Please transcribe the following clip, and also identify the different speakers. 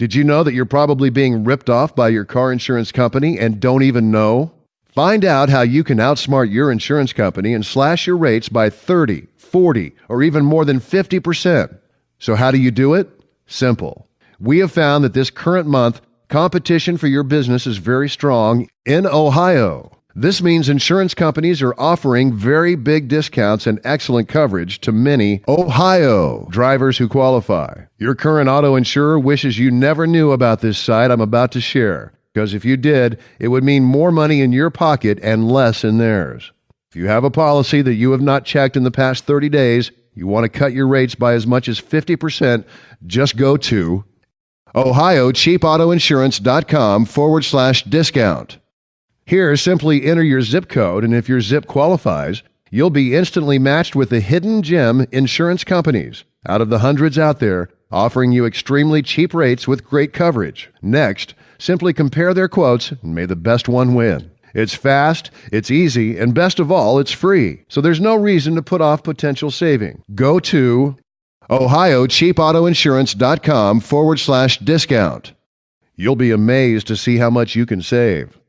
Speaker 1: Did you know that you're probably being ripped off by your car insurance company and don't even know? Find out how you can outsmart your insurance company and slash your rates by 30, 40, or even more than 50%. So how do you do it? Simple. We have found that this current month, competition for your business is very strong in Ohio. This means insurance companies are offering very big discounts and excellent coverage to many Ohio drivers who qualify. Your current auto insurer wishes you never knew about this site I'm about to share, because if you did, it would mean more money in your pocket and less in theirs. If you have a policy that you have not checked in the past 30 days, you want to cut your rates by as much as 50%, just go to OhioCheapAutoInsurance.com/discount. Here, simply enter your zip code, and if your zip qualifies, you'll be instantly matched with the hidden gem insurance companies out of the hundreds out there offering you extremely cheap rates with great coverage. Next, simply compare their quotes and may the best one win. It's fast, it's easy, and best of all, it's free. So there's no reason to put off potential saving. Go to OhioCheapAutoInsurance.com/discount. You'll be amazed to see how much you can save.